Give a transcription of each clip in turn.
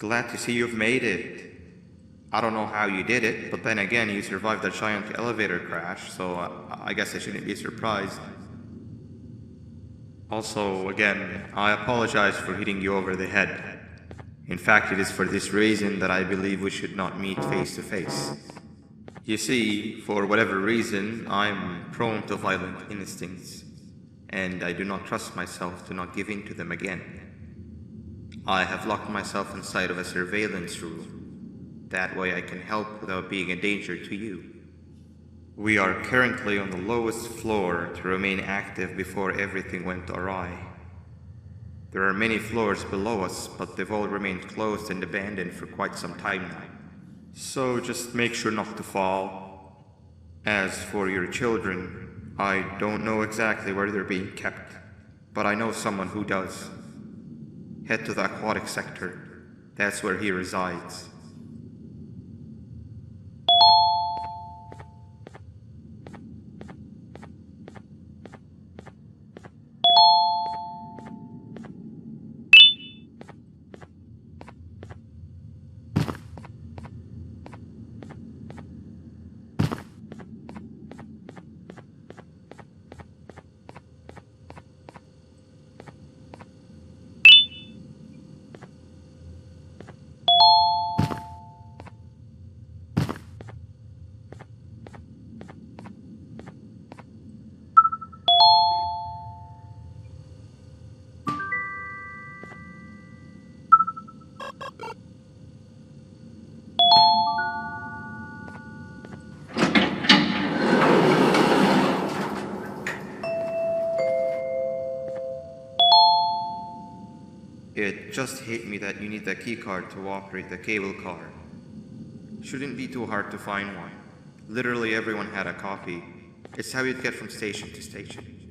Glad to see you've made it. I don't know how you did it, but then again, you survived a giant elevator crash, so I guess I shouldn't be surprised. Also, again, I apologize for hitting you over the head. In fact, it is for this reason that I believe we should not meet face to face. You see, for whatever reason, I'm prone to violent instincts, and I do not trust myself to not give in to them again. I have locked myself inside of a surveillance room. That way I can help without being a danger to you. We are currently on the lowest floor to remain active before everything went awry. There are many floors below us, but they've all remained closed and abandoned for quite some time now. So just make sure not to fall. As for your children, I don't know exactly where they're being kept, but I know someone who does. Head to the aquatic sector. That's where he resides. It just hit me that you need the keycard to operate the cable car. Shouldn't be too hard to find one. Literally everyone had a copy. It's how you'd get from station to station.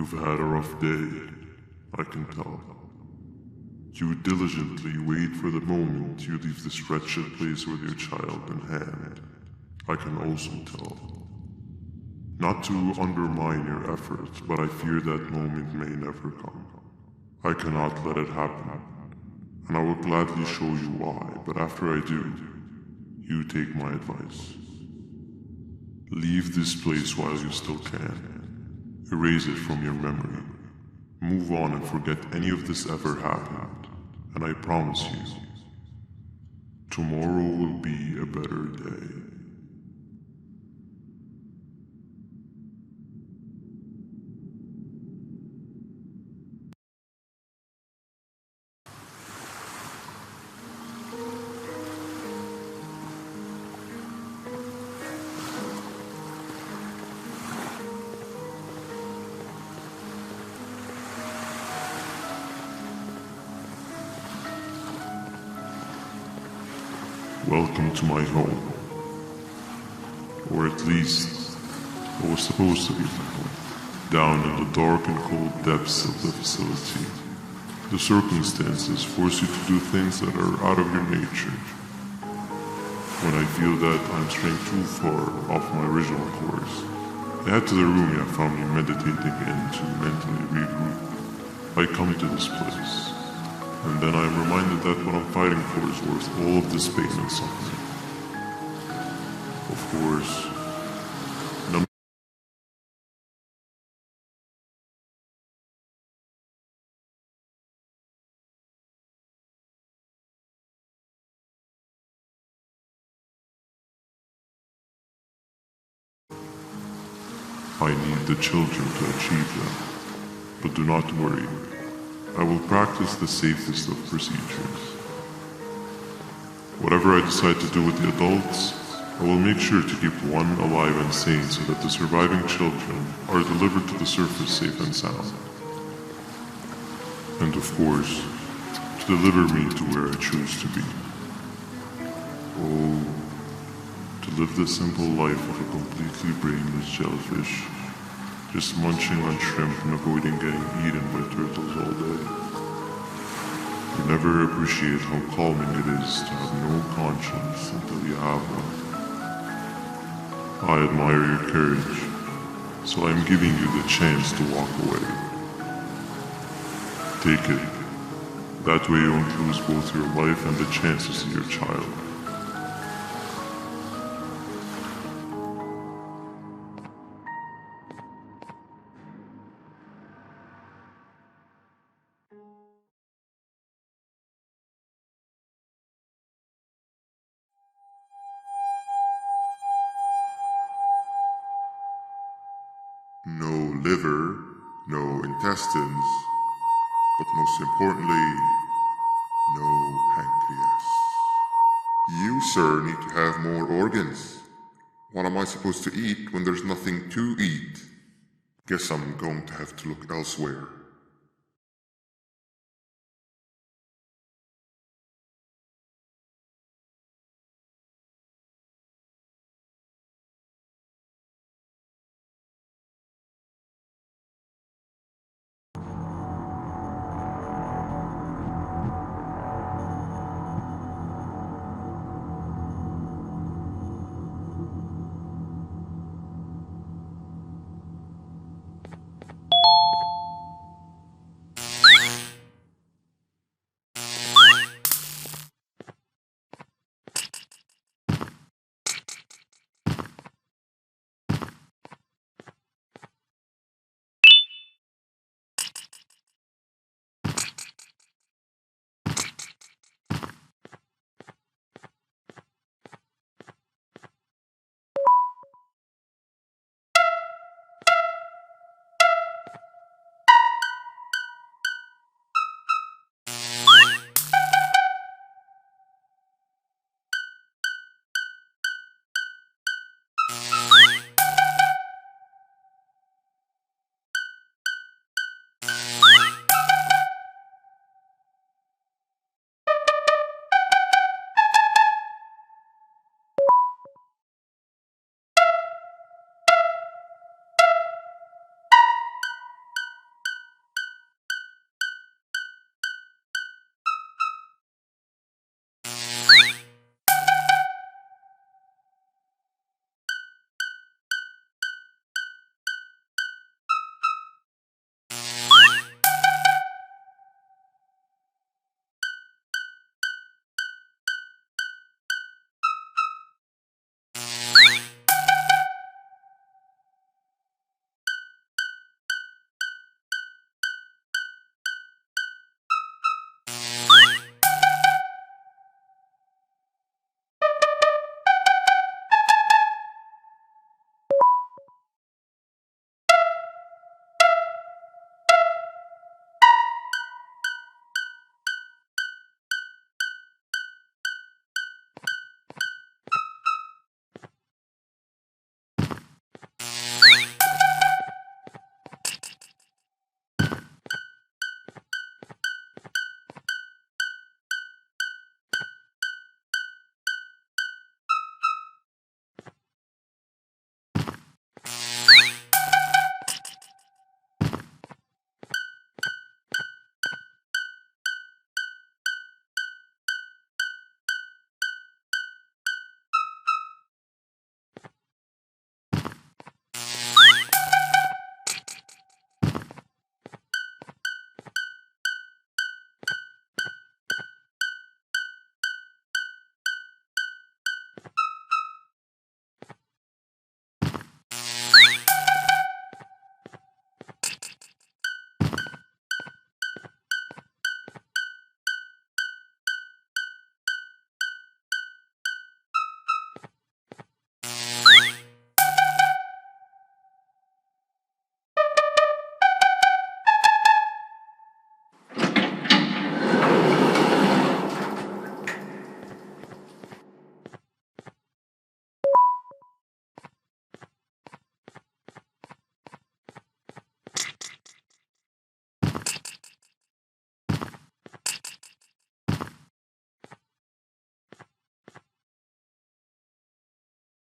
You've had a rough day, I can tell. You diligently wait for the moment you leave this wretched place with your child in hand. I can also tell. Not to undermine your efforts, but I fear that moment may never come. I cannot let it happen, and I will gladly show you why, but after I do, you take my advice. Leave this place while you still can. Erase it from your memory. Move on and forget any of this ever happened, and I promise you, tomorrow will be a better day. Welcome to my home. Or at least, what was supposed to be my home. Down in the dark and cold depths of the facility, the circumstances force you to do things that are out of your nature. When I feel that I'm straying too far off my original course, I head to the room you have found me meditating in to mentally regroup. I come into this place, and then I am reminded that what I'm fighting for is worth all of this pain and suffering. Of course, I need the children to achieve that. But do not worry, I will practice the safest of procedures. Whatever I decide to do with the adults, I will make sure to keep one alive and sane so that the surviving children are delivered to the surface safe and sound. And of course, to deliver me to where I choose to be. Oh, to live the simple life of a completely brainless jellyfish, just munching on shrimp and avoiding getting eaten by turtles all day. You never appreciate how calming it is to have no conscience until you have one. I admire your courage, so I am giving you the chance to walk away. Take it. That way you won't lose both your life and the chance to see your child. No liver, no intestines, but most importantly, no pancreas. You, sir, need to have more organs. What am I supposed to eat when there's nothing to eat? Guess I'm going to have to look elsewhere.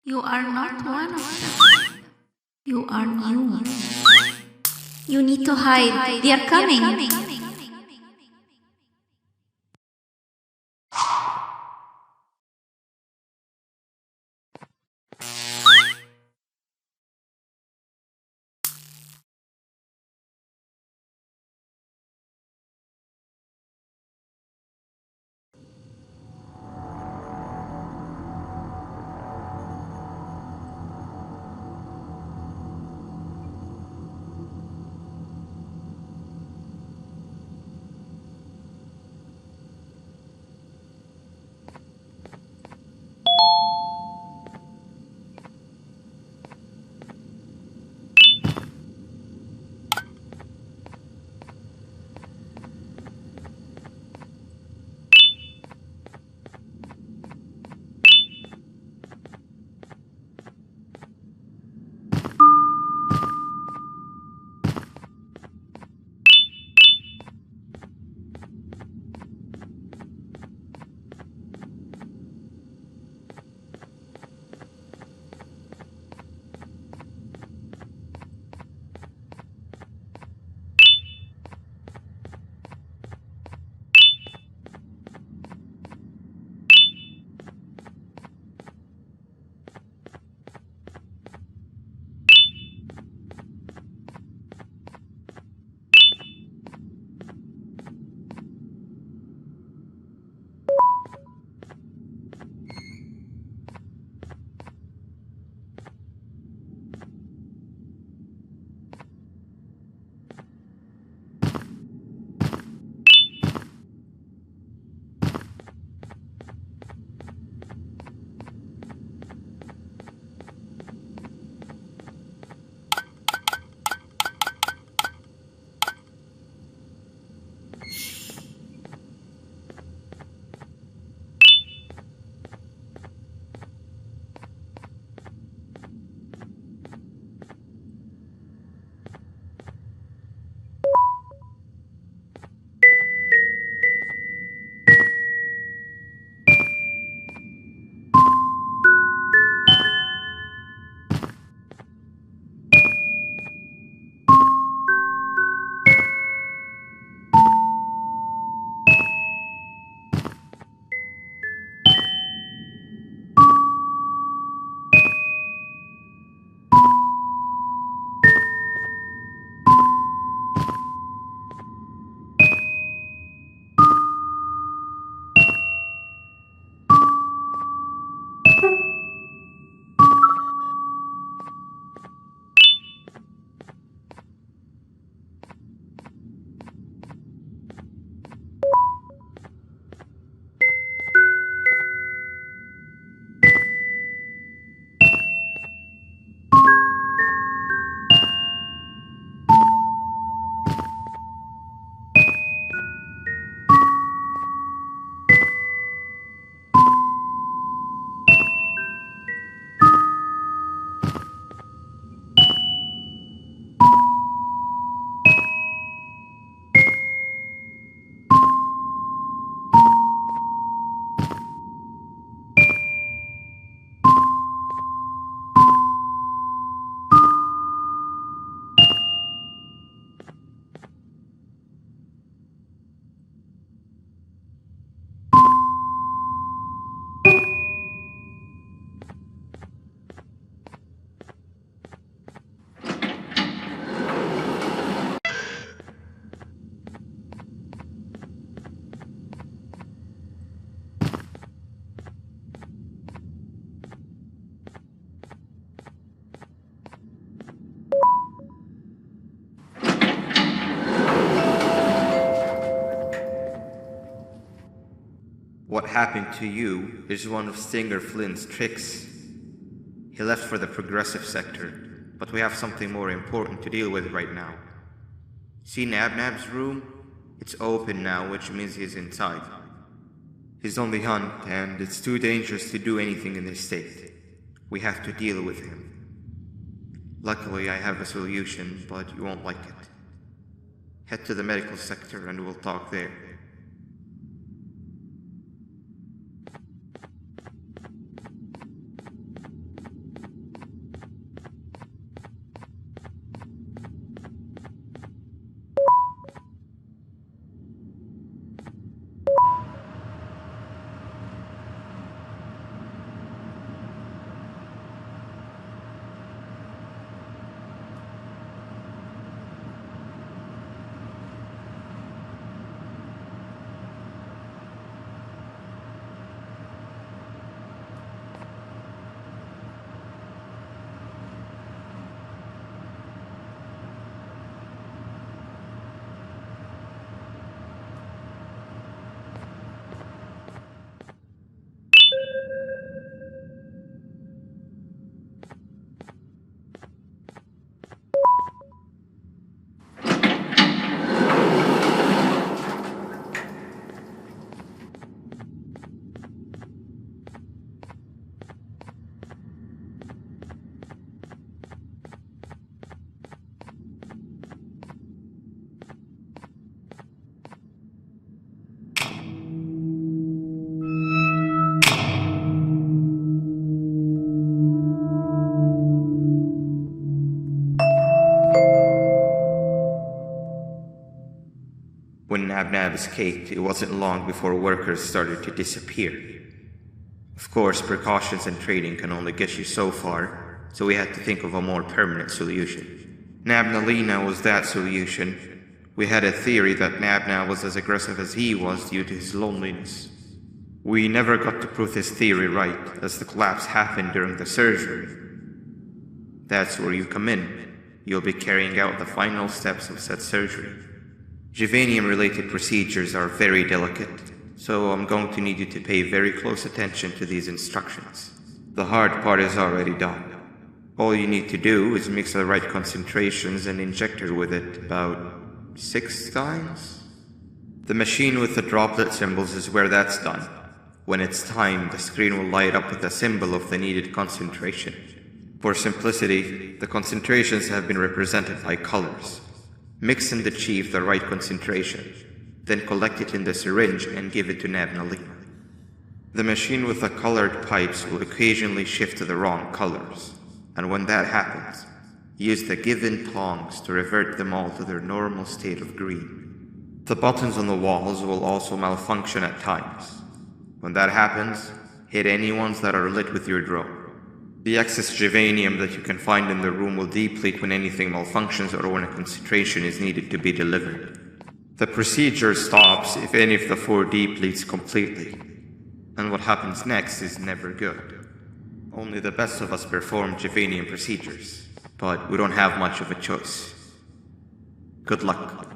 You are not one of them. You are new. You need to hide. They are coming. What happened to you is one of Stinger Flynn's tricks. He left for the progressive sector, but we have something more important to deal with right now. See Nabnab's room? It's open now, which means he's inside. He's on the hunt, and it's too dangerous to do anything in this state. We have to deal with him. Luckily, I have a solution, but you won't like it. Head to the medical sector and we'll talk there. Nab escaped, it wasn't long before workers started to disappear. Of course, precautions and training can only get you so far, so we had to think of a more permanent solution. Nabnalina was that solution. We had a theory that Nabna was as aggressive as he was due to his loneliness. We never got to prove this theory right, as the collapse happened during the surgery. That's where you come in. You'll be carrying out the final steps of said surgery. Juvenium-related procedures are very delicate, so I'm going to need you to pay very close attention to these instructions. The hard part is already done. All you need to do is mix the right concentrations and inject her with it about 6 times. The machine with the droplet symbols is where that's done. When it's timed, the screen will light up with a symbol of the needed concentration. For simplicity, the concentrations have been represented by colors. Mix and achieve the right concentration, then collect it in the syringe and give it to Nabnalina. The machine with the colored pipes will occasionally shift to the wrong colors, and when that happens, use the given tongs to revert them all to their normal state of green. The buttons on the walls will also malfunction at times. When that happens, hit any ones that are lit with your drone. The excess juvenium that you can find in the room will deplete when anything malfunctions or when a concentration is needed to be delivered. The procedure stops if any of the 4 depletes completely, and what happens next is never good. Only the best of us perform juvenium procedures, but we don't have much of a choice. Good luck.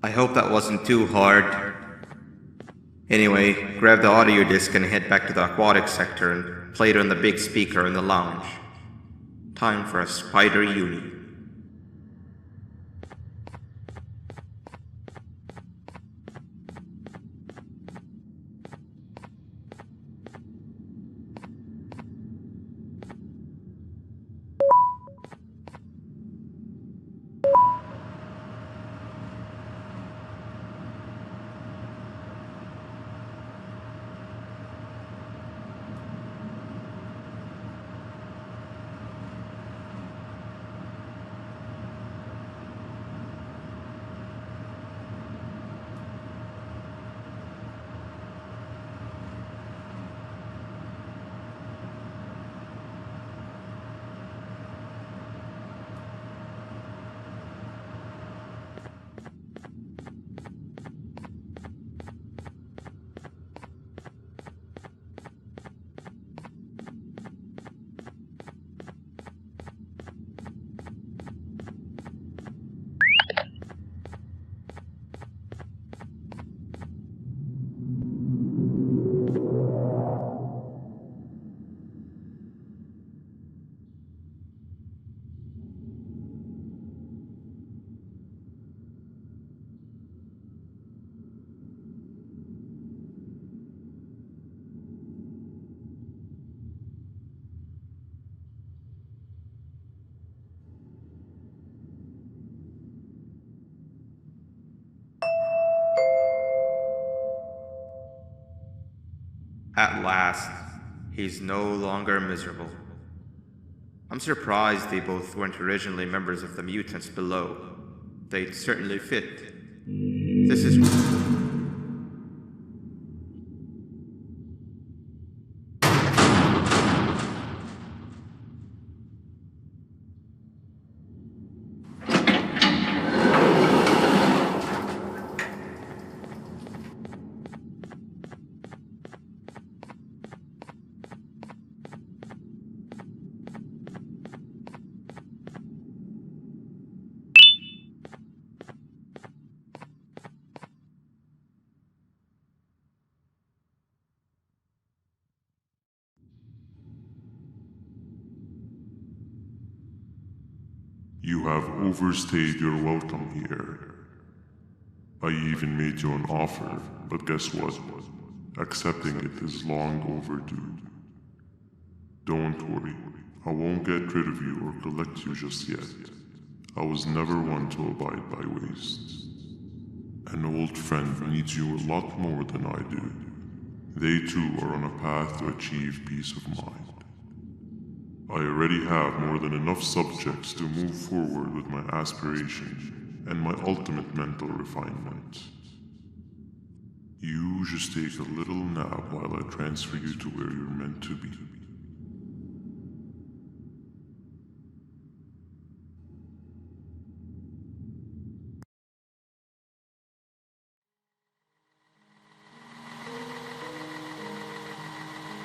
I hope that wasn't too hard. Anyway, grab the audio disc and head back to the aquatic sector and play it on the big speaker in the lounge. Time for a spider uni. At last, he's no longer miserable. I'm surprised they both weren't originally members of the mutants below. They'd certainly fit. This is... You have overstayed your welcome here. I even made you an offer, but guess what? Accepting it is long overdue. Don't worry, I won't get rid of you or collect you just yet. I was never one to abide by waste. An old friend needs you a lot more than I do. They too are on a path to achieve peace of mind. I already have more than enough subjects to move forward with my aspiration and my ultimate mental refinement. You just take a little nap while I transfer you to where you're meant to be.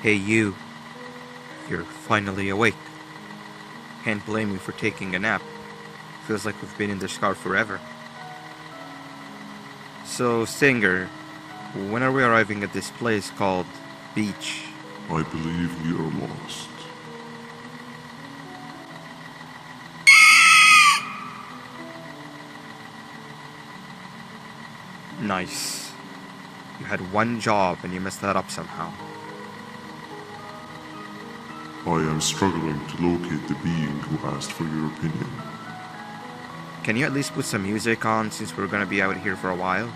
Hey you. You're finally awake. Can't blame you for taking a nap. Feels like we've been in this car forever. So, Singer, when are we arriving at this place called Beach? I believe we are lost. Nice. You had one job and you messed that up somehow. I am struggling to locate the being who asked for your opinion. Can you at least put some music on since we're gonna be out here for a while?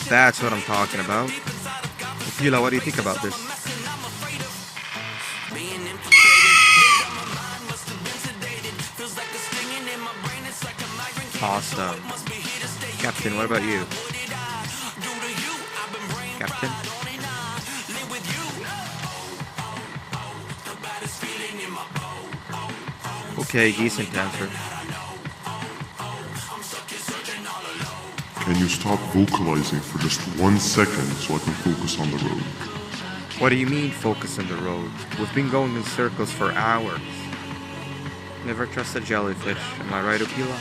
That's what I'm talking about. Tequila, what do you think about this? Awesome. Captain, what about you? Captain? Okay, decent answer. Can you stop vocalizing for just 1 second so I can focus on the road? What do you mean, focus on the road? We've been going in circles for hours. Never trust a jellyfish, am I right, Okila?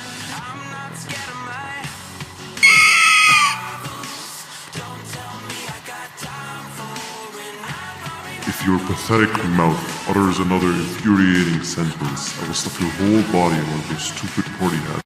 If your pathetic mouth utters another infuriating sentence, I will stuff your whole body in one of those stupid party hats.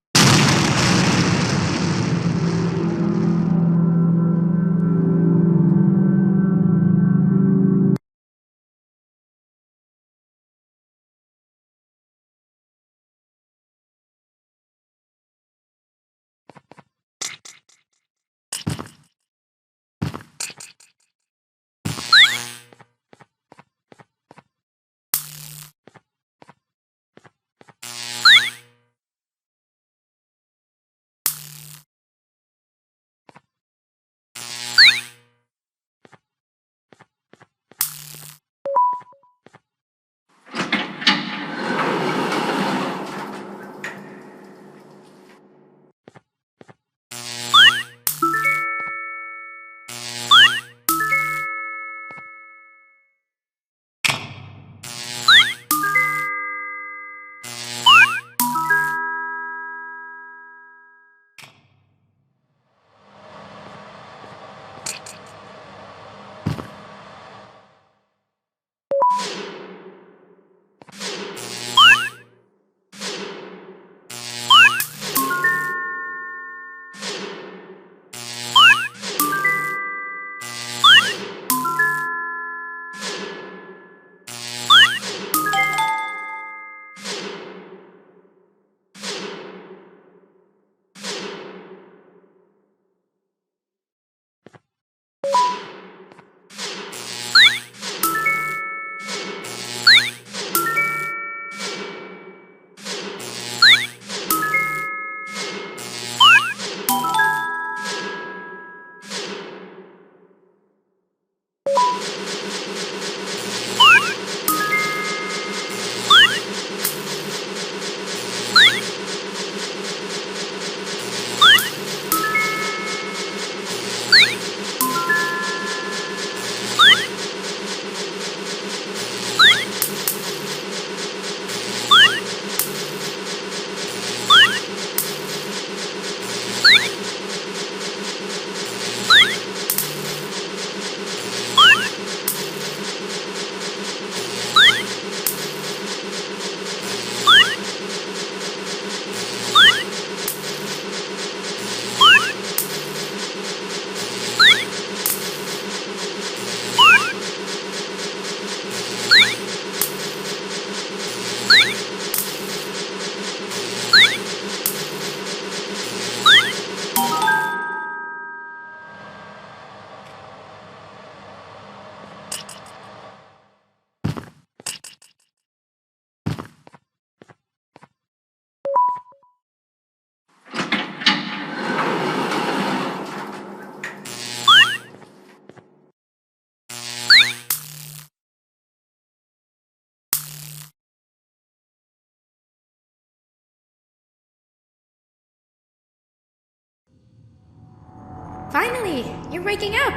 Finally, you're waking up!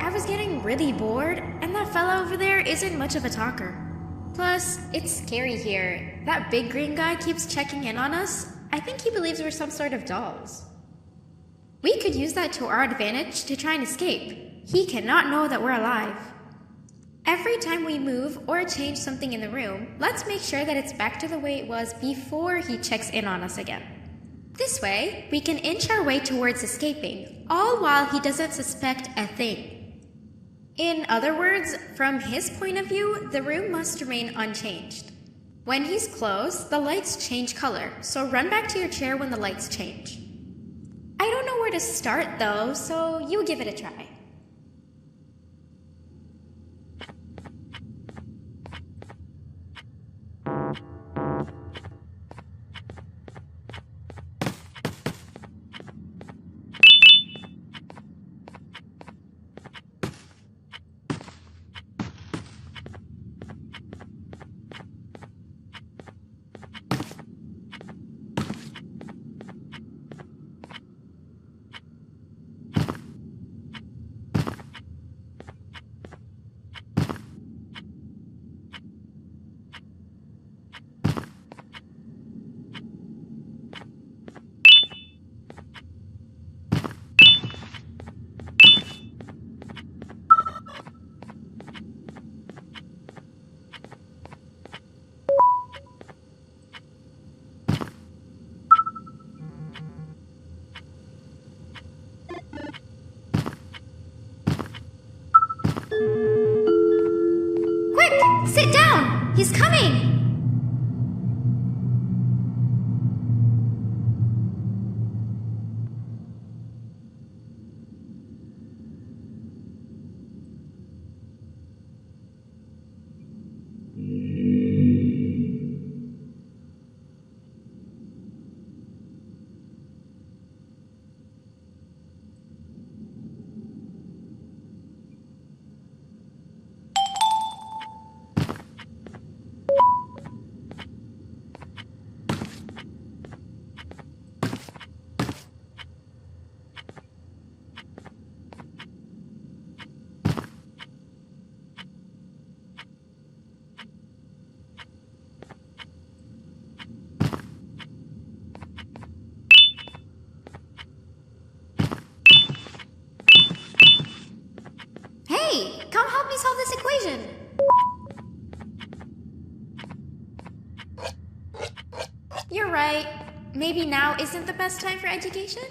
I was getting really bored, and that fella over there isn't much of a talker. Plus, it's scary here. That big green guy keeps checking in on us. I think he believes we're some sort of dolls. We could use that to our advantage to try and escape. He cannot know that we're alive. Every time we move or change something in the room, let's make sure that it's back to the way it was before he checks in on us again. This way, we can inch our way towards escaping, all while he doesn't suspect a thing. In other words, from his point of view, the room must remain unchanged. When he's close, the lights change color, so run back to your chair when the lights change. I don't know where to start though, so you give it a try. He's coming! Hey, come help me solve this equation. You're right. Maybe now isn't the best time for education?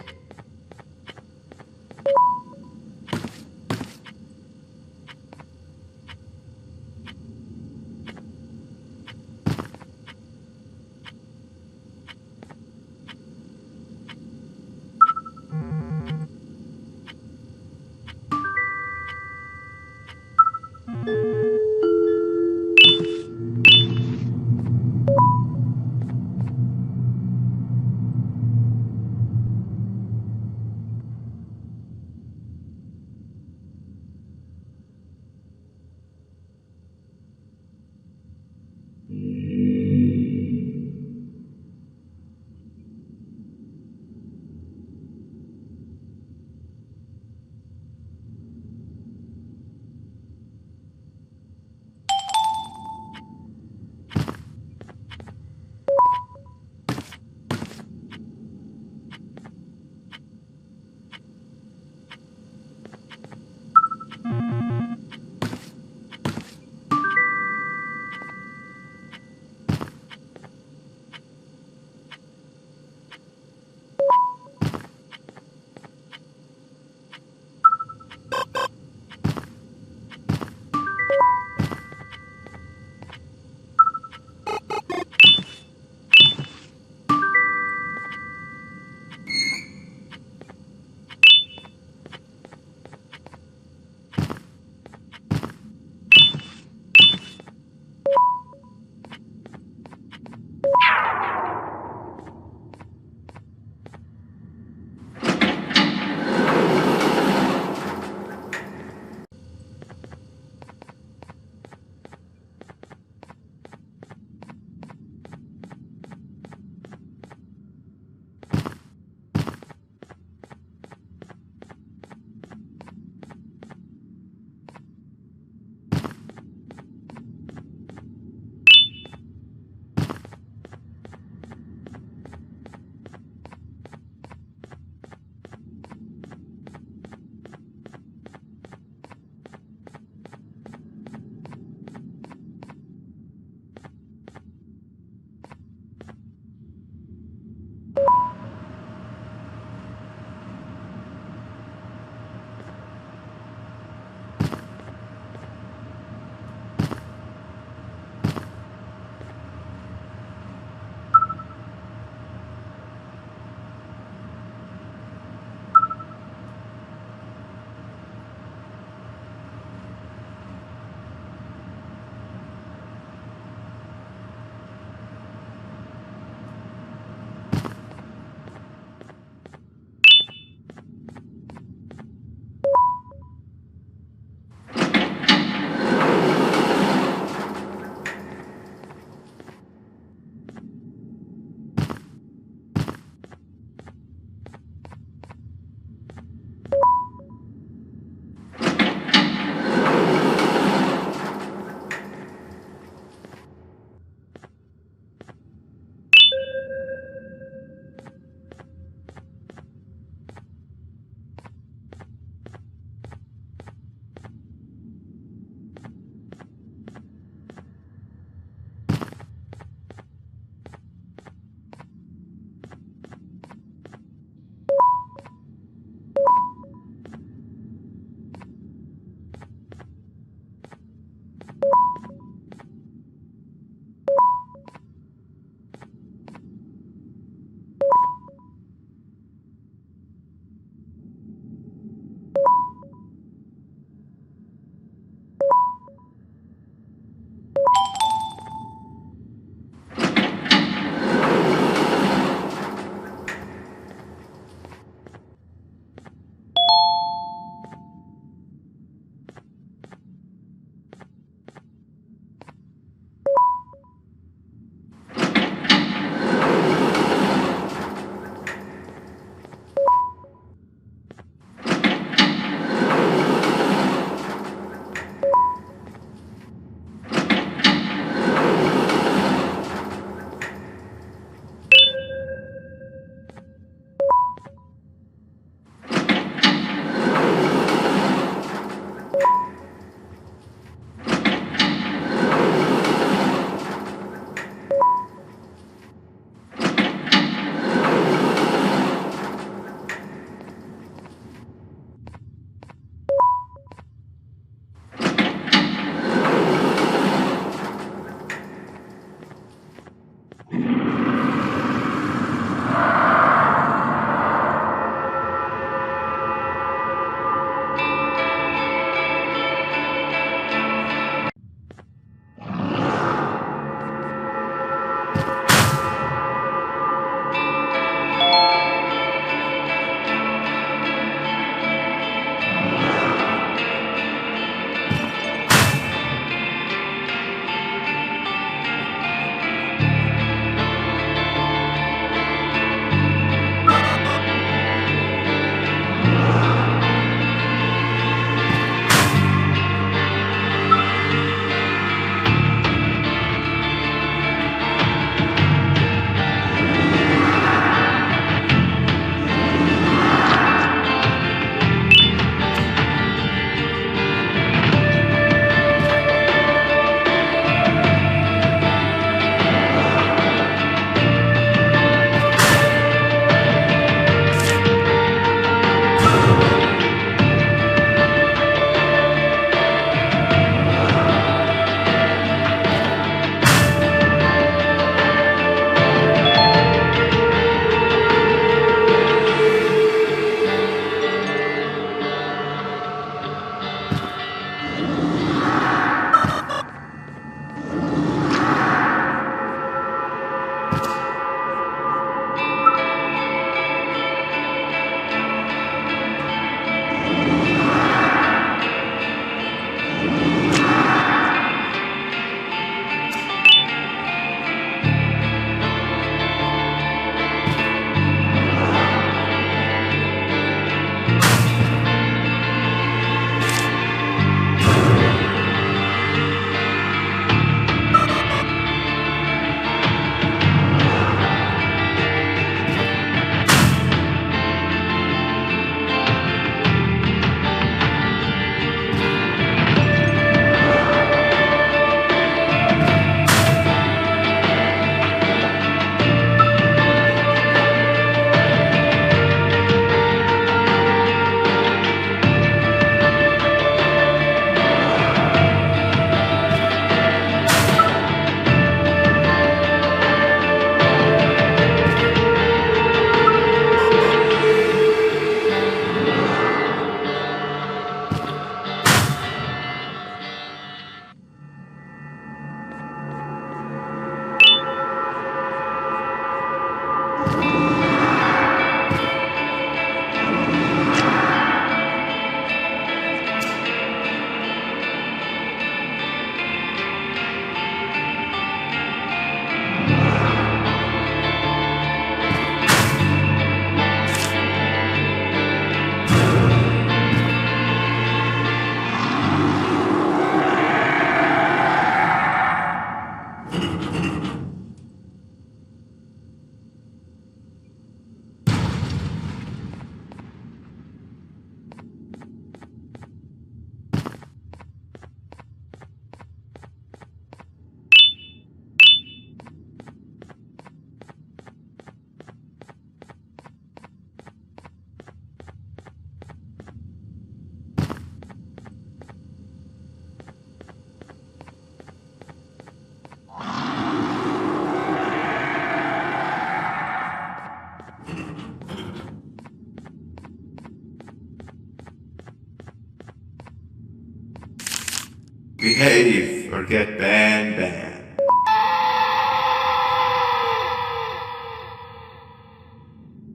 Behave or get banban.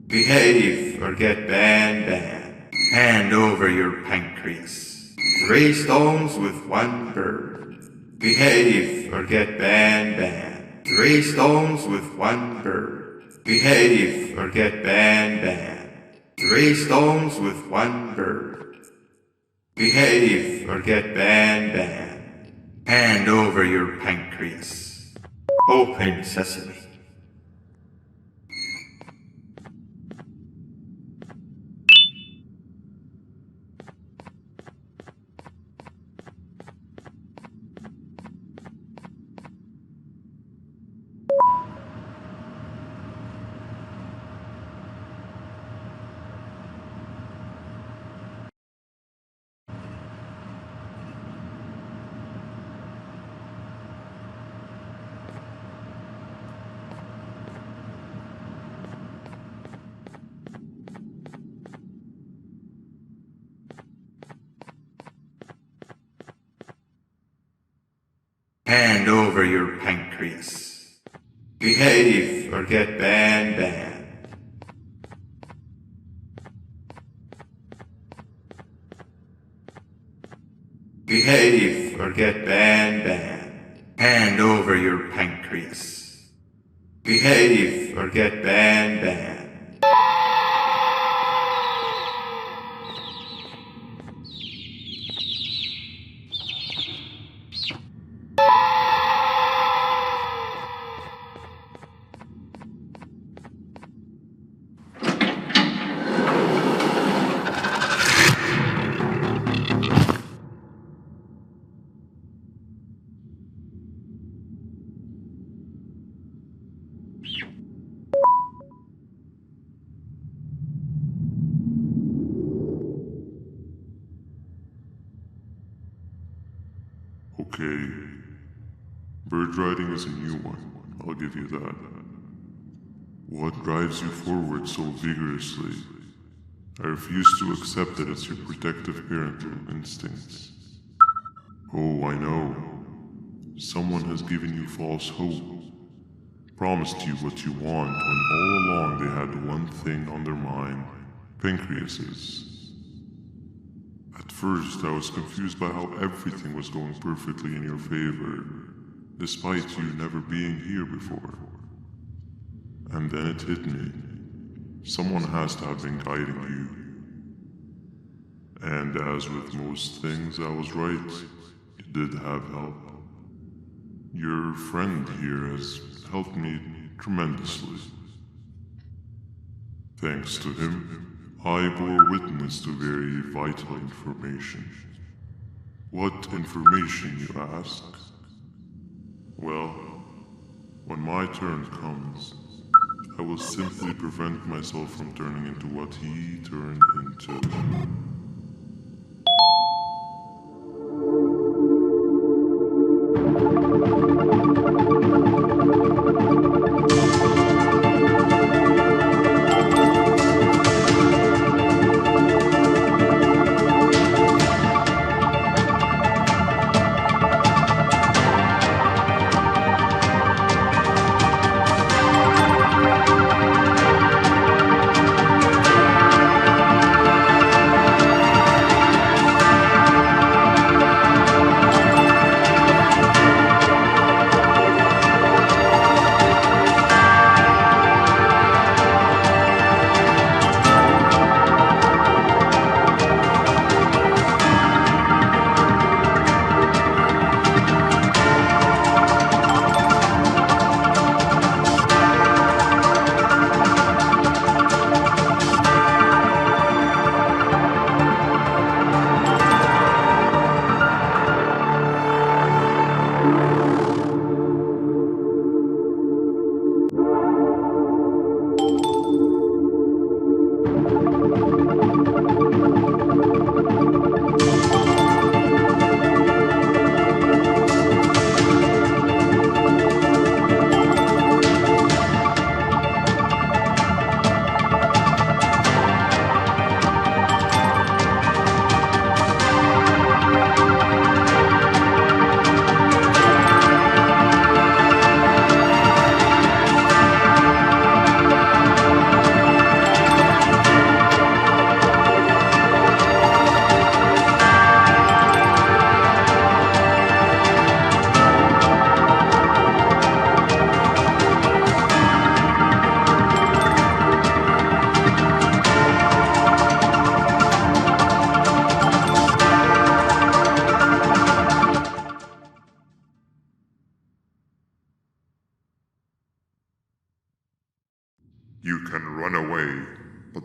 Behave or get banban. Hand over your pancreas. 3 stones with 1 bird. Behave or get banban. 3 stones with 1 bird. Behave or get banban. 3 stones with 1 bird. Behave or get banban. Hand over your pancreas. Open sesame. Hand over your pancreas. Behave or get banban. Behave or get banban. Hand over your pancreas. Behave or get banban. Okay. Bird riding is a new one, I'll give you that. What drives you forward so vigorously? I refuse to accept that it's your protective parental instincts. Oh, I know. Someone has given you false hope. Promised you what you want when all along they had one thing on their mind. Pancreases. At first, I was confused by how everything was going perfectly in your favor, despite you never being here before. And then it hit me. Someone has to have been guiding you. And as with most things, I was right. You did have help. Your friend here has helped me tremendously. Thanks to him, I bore witness to very vital information. What information, you ask? Well, when my turn comes, I will simply prevent myself from turning into what he turned into.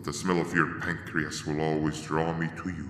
the smell of your pancreas will always draw me to you.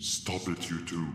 Stop it, you two.